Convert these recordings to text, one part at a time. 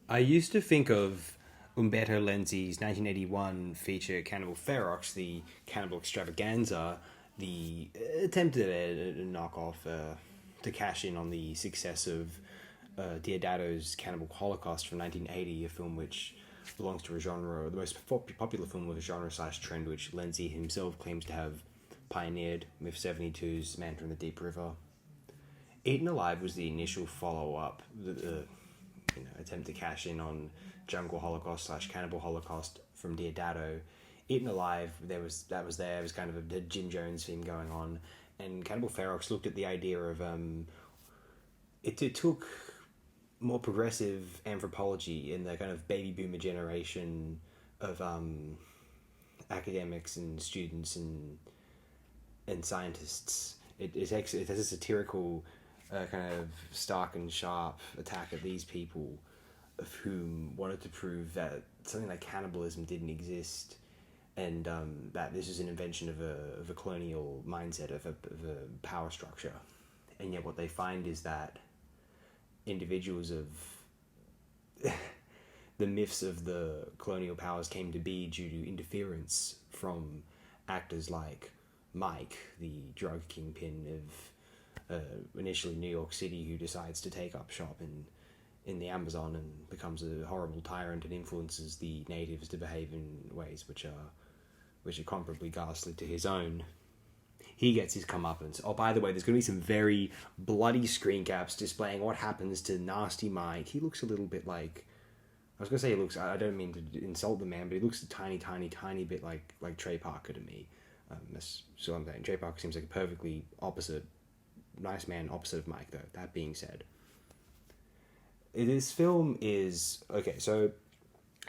I used to think of Umberto Lenzi's 1981 feature Cannibal Ferox, the cannibal extravaganza, the attempted knockoff to cash in on the success of Diodado's Cannibal Holocaust from 1980, a film which belongs to a genre, the most popular film of a genre/trend which Lenzi himself claims to have pioneered with 72's Man from the Deep River. Eaten Alive was the initial follow-up, the attempt to cash in on Jungle Holocaust/Cannibal Holocaust from Diodado. Eaten Alive, there was kind of a Jim Jones theme going on, and Cannibal Ferox looked at the idea of it took more progressive anthropology in the kind of baby boomer generation of academics and students and scientists. It has a satirical kind of stark and sharp attack at these people of whom wanted to prove that something like cannibalism didn't exist, and that this is an invention of a colonial mindset, of a power structure. And yet what they find is that individuals of the myths of the colonial powers came to be due to interference from actors like Mike, the drug kingpin of initially New York City, who decides to take up shop in the Amazon and becomes a horrible tyrant and influences the natives to behave in ways which are comparably ghastly to his own. He gets his comeuppance. Oh, by the way, there's going to be some very bloody screen caps displaying what happens to Nasty Mike. He looks a little bit like... I was going to say he looks... I don't mean to insult the man, but he looks a tiny bit like Trey Parker to me. That's what I'm saying. Trey Parker seems like a perfectly nice man opposite of Mike, though. That being said, this film is... Okay, so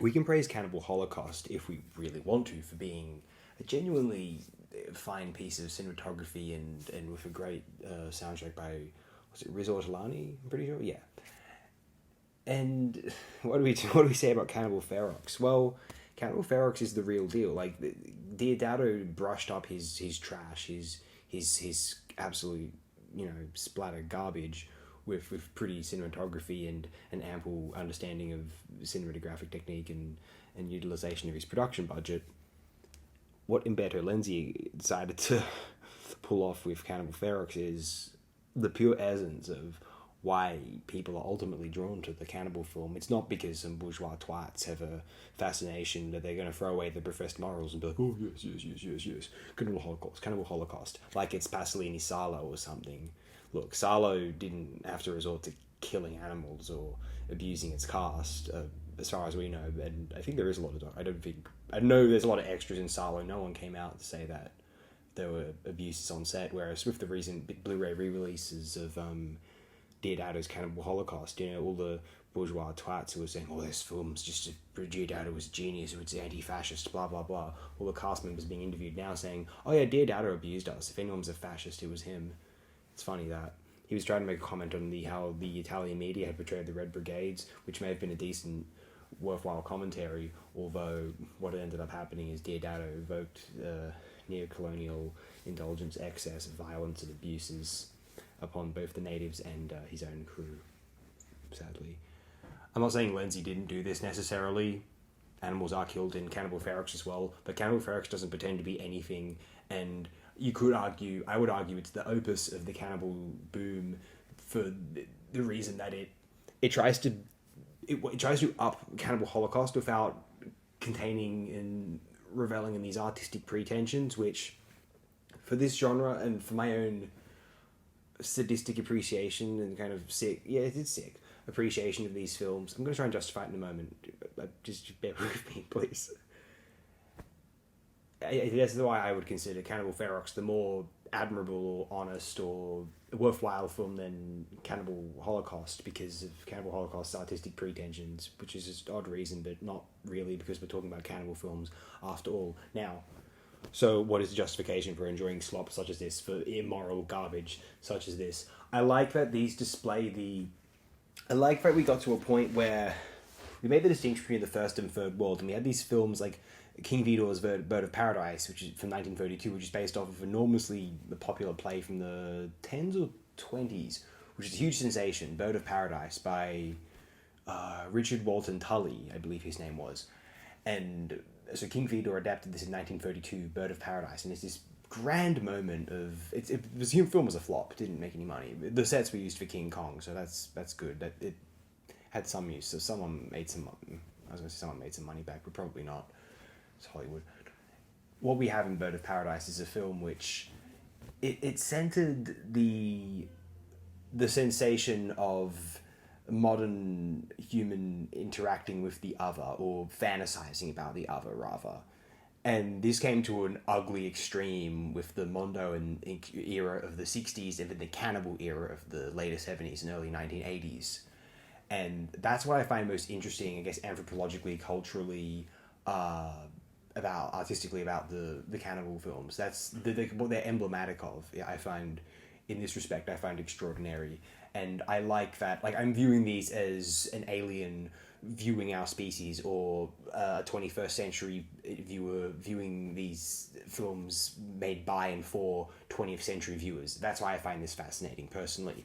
we can praise Cannibal Holocaust if we really want to for being a genuinely fine piece of cinematography and with a great soundtrack by, was it Riz Ortolani? I'm pretty sure, yeah. And what do we say about Cannibal Ferox? Well, Cannibal Ferox is the real deal. Like, Diodado brushed up his trash, his absolute, splatter garbage with pretty cinematography and an ample understanding of cinematographic technique and utilization of his production budget. What Umberto Lenzi decided to pull off with Cannibal Ferox is the pure essence of why people are ultimately drawn to the cannibal film. It's not because some bourgeois twats have a fascination that they're going to throw away their professed morals and be like, oh, yes, Cannibal Holocaust, like it's Pasolini's Sarlo or something. Look, Sarlo didn't have to resort to killing animals or abusing its cast, as far as we know, and I think there is a lot of... I know there's a lot of extras in Sarlo. No one came out to say that there were abuses on set, whereas with the recent Blu-ray re-releases of Diodado's Cannibal Holocaust, all the bourgeois twats who were saying, oh, this film's just Diodato was a genius, it's anti-fascist, blah, blah, blah. All the cast members being interviewed now saying, oh yeah, Diodato abused us. If anyone was a fascist, it was him. It's funny that he was trying to make a comment on how the Italian media had portrayed the Red Brigades, which may have been a decent, worthwhile commentary, although what ended up happening is Diodato evoked neo-colonial indulgence, excess, violence and abuses upon both the natives and his own crew, sadly. I'm not saying Lenzi didn't do this necessarily. Animals are killed in Cannibal Ferox as well, but Cannibal Ferox doesn't pretend to be anything, and I would argue it's the opus of the cannibal boom for the reason that it tries to up Cannibal Holocaust without containing and reveling in these artistic pretensions, which for this genre and for my own sadistic appreciation and kind of sick appreciation of these films, I'm going to try and justify it in a moment. Just bear with me, please. That's why I would consider Cannibal Ferox the more admirable or honest or worthwhile film than Cannibal Holocaust, because of Cannibal Holocaust's artistic pretensions, which is just odd reason, but not really, because we're talking about cannibal films after all. Now, so what is the justification for enjoying slop such as this, for immoral garbage such as this? I like that these display I like that we got to a point where we made the distinction between the first and third world, and we had these films like King Vidor's Bird of Paradise, which is from 1932, which is based off of an enormously popular play from the 10s or 20s, which is a huge sensation, Bird of Paradise by Richard Walton Tully, I believe his name was. And so King Vidor adapted this in 1932, Bird of Paradise, and it's this grand moment of the film was a flop, didn't make any money. The sets were used for King Kong, so that's good. That it had some use. So someone made some. I was going to say someone made some money back, but probably not. It's Hollywood. What we have in Bird of Paradise is a film which it centered the sensation of modern human interacting with the other, or fantasizing about the other rather. And this came to an ugly extreme with the Mondo and era of the 60s and then the Cannibal era of the later 70s and early 1980s. And that's what I find most interesting, I guess, anthropologically, culturally, artistically about the Cannibal films. That's what they're emblematic of. Yeah, I find, in this respect, I find extraordinary. And I like that, like, I'm viewing these as an alien viewing our species, or a 21st century viewer viewing these films made by and for 20th century viewers. That's why I find this fascinating, personally.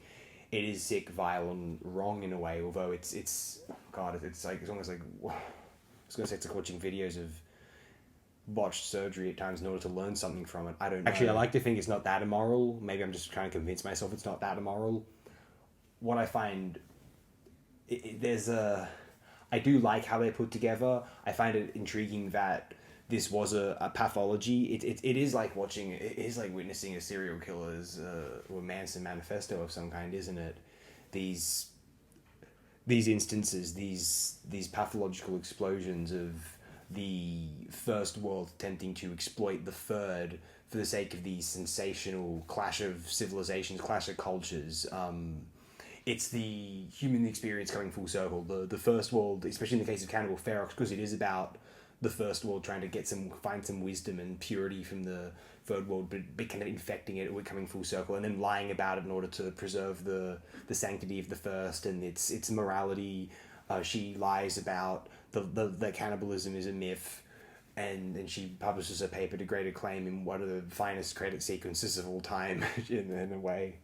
It is sick, vile, and wrong in a way, although it's God, it's like, it's almost like, I was going to say it's like watching videos of botched surgery at times in order to learn something from it. I don't know. Actually, I like to think it's not that immoral. Maybe I'm just trying to convince myself it's not that immoral. What I find, I do like how they're put together. I find it intriguing that this was a pathology. It is like watching, it is like witnessing a serial killer's or Manson manifesto of some kind, isn't it? These instances, these pathological explosions of the first world attempting to exploit the third for the sake of these sensational clash of civilizations, clash of cultures. It's the human experience coming full circle. The first world, especially in the case of Cannibal Ferox, because it is about the first world trying to find some wisdom and purity from the third world, but kind of infecting it, coming full circle, and then lying about it in order to preserve the sanctity of the first and its morality. She lies about the cannibalism is a myth, and she publishes a paper to great acclaim in one of the finest credit sequences of all time, in a way.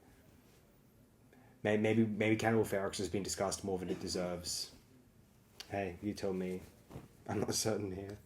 Maybe Cannibal Ferox has been discussed more than it deserves. Hey, you tell me. I'm not certain here.